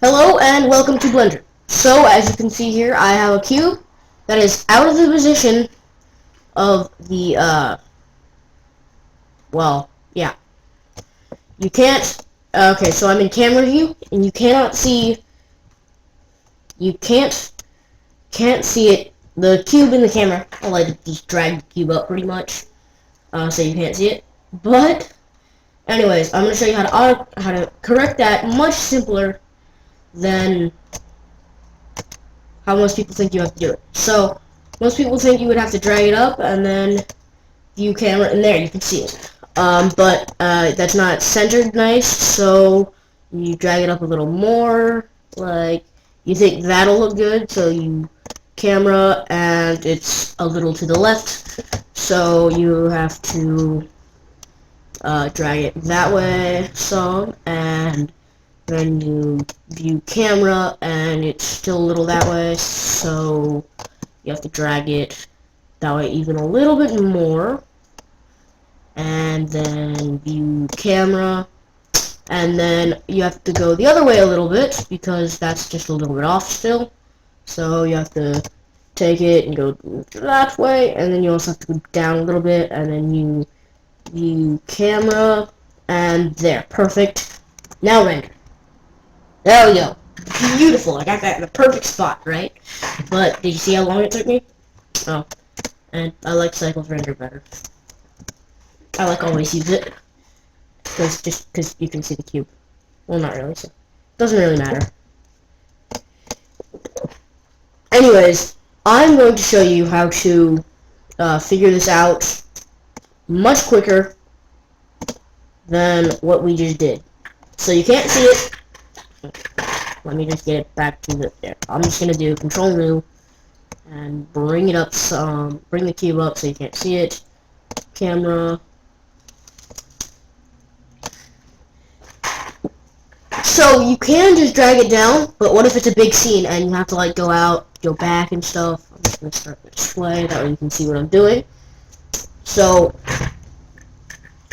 Hello and welcome to Blender. So as you can see here, I have a cube that is out of the position of the, well, yeah. You can't, okay, so I'm in camera view, and you can't see it, the cube in the camera. I like to just drag the cube up pretty much, so you can't see it. But, anyways, I'm going to show you how to correct that much simpler than how most people think you have to do it. So, most people think you would have to drag it up and then view camera, and there you can see it. But that's not centered nice, so you drag it up a little more, like you think that'll look good, so you camera and it's a little to the left, so you have to drag it that way some, and then you view camera and it's still a little that way, so you have to drag it that way even a little bit more, and then view camera, and then you have to go the other way a little bit because that's just a little bit off still, so you have to take it and go that way, and then you also have to go down a little bit, and then you view camera, and there, perfect. Now render. There we go. Beautiful. I got that in the perfect spot, right? But did you see how long it took me? Oh, and I like cycles render better. I like always use it because you can see the cube. Well, not really. So doesn't really matter. Anyways, I'm going to show you how to figure this out much quicker than what we just did. So you can't see it. Let me just get it back to the there. I'm just gonna do Control New and bring it up some, bring the cube up so you can't see it. Camera. So you can just drag it down, but what if it's a big scene and you have to like go out, go back and stuff? I'm just gonna start the display, that way you can see what I'm doing. So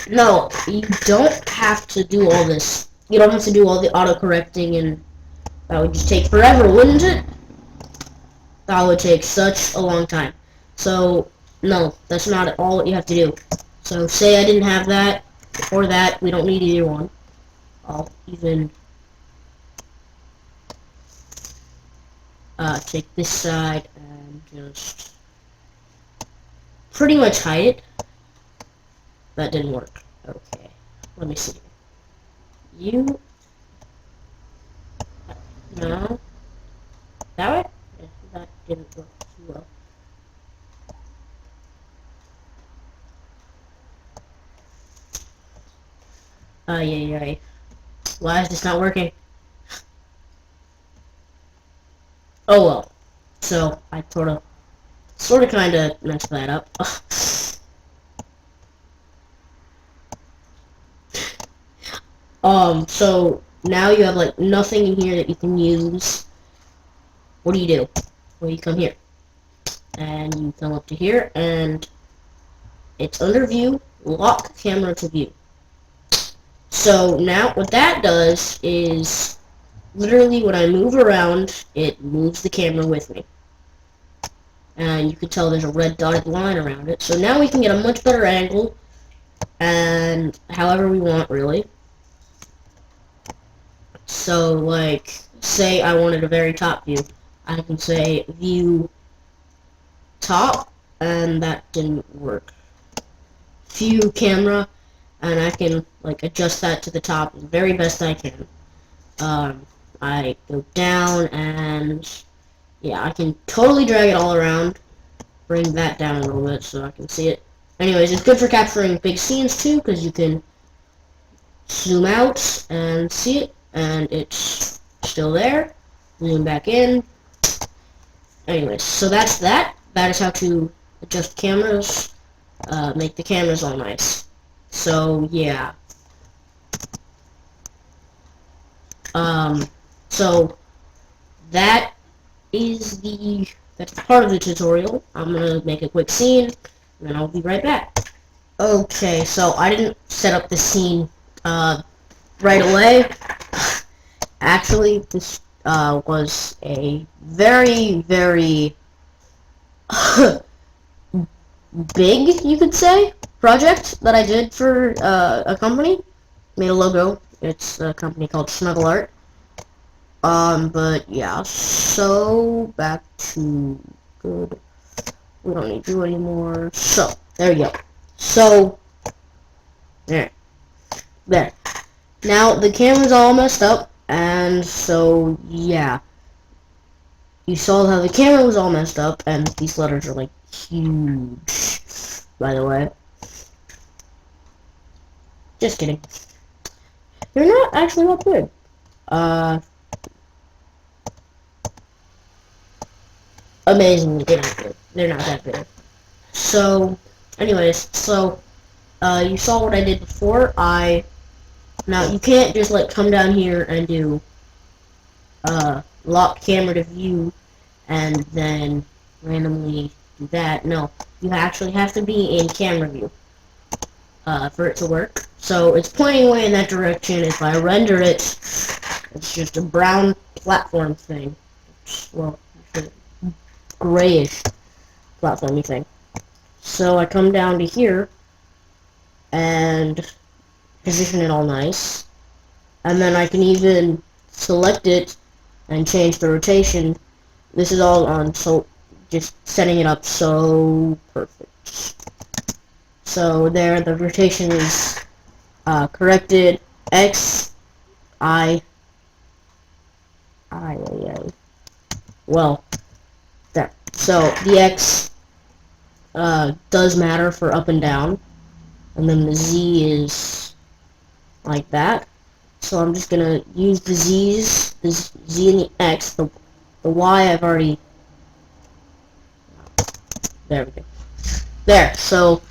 no, you don't have to do all this. You don't have to do all the auto-correcting, and that would just take forever, wouldn't it? That would take such a long time. So, no, that's not all what you have to do. So, say I didn't have that, or that, we don't need either one. I'll even take this side and just pretty much hide it. That didn't work. Okay, let me see. You... No. That way? Yeah, that didn't work too well. Yeah. Why is this not working? Oh well. So, I sorta kinda messed that up. So now you have like nothing in here that you can use. What do? Well, you come here, and you come up to here, and it's under view, lock camera to view. So now what that does is, literally when I move around, it moves the camera with me. And you can tell there's a red dotted line around it. So now we can get a much better angle, and however we want, really. So, like, say I wanted a very top view. I can say view top, and that didn't work. View camera, and I can, like, adjust that to the top the very best I can. I go down, and, yeah, I can totally drag it all around. Bring that down a little bit so I can see it. Anyways, it's good for capturing big scenes, too, because you can zoom out and see it. And it's still there. Zoom back in. Anyways, so that's that. That is how to adjust cameras, make the cameras all nice. So yeah. So that is that's part of the tutorial. I'm gonna make a quick scene, and then I'll be right back. Okay, so I didn't set up the scene right away. Actually, this was a very, very big, you could say, project that I did for a company. Made a logo. It's a company called Snuggle Art. But yeah, so back to good. We don't need you anymore. So, there you go. So, there. There. Now, the camera's all messed up, and so, yeah. You saw how the camera was all messed up, and these letters are, like, huge, by the way. Just kidding. They're not actually that big. Amazingly, they're not that big. So, anyways, so, you saw what I did before. Now, you can't just, like, come down here and do, lock camera to view, and then randomly do that. No, you actually have to be in camera view, for it to work. So, it's pointing away in that direction. If I render it, it's just a brown platform thing. Well, grayish platformy thing. So, I come down to here, and position it all nice, and then I can even select it and change the rotation. This is all on, so just setting it up so perfect. So there, the rotation is corrected. X, I. Well, there. So the X does matter for up and down, and then the Z is like that. So I'm just gonna use the Z's, the Z and the X. The Y I've already. There we go. There. So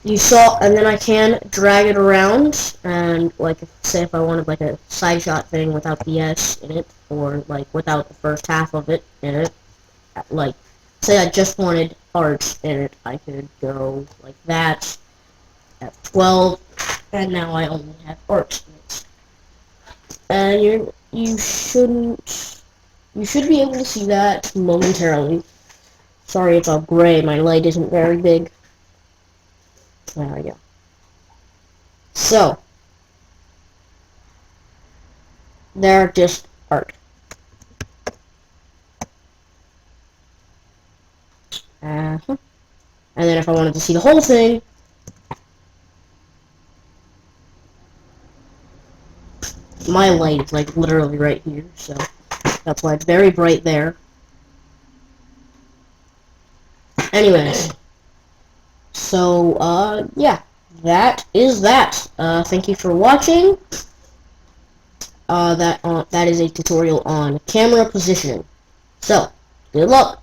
you saw, and then I can drag it around, and like, say if I wanted like a side shot thing without the S in it, or like without the first half of it in it, like say I just wanted art in it, I could go like that at 12, and now I only have art in it. And you should be able to see that momentarily. Sorry, it's all gray. My light isn't very big. There we go. So, they're just art. And then if I wanted to see the whole thing, my light is like literally right here, so that's why it's very bright there. Anyways, so yeah, that is that. Thank you for watching. That is a tutorial on camera positioning. So, good luck.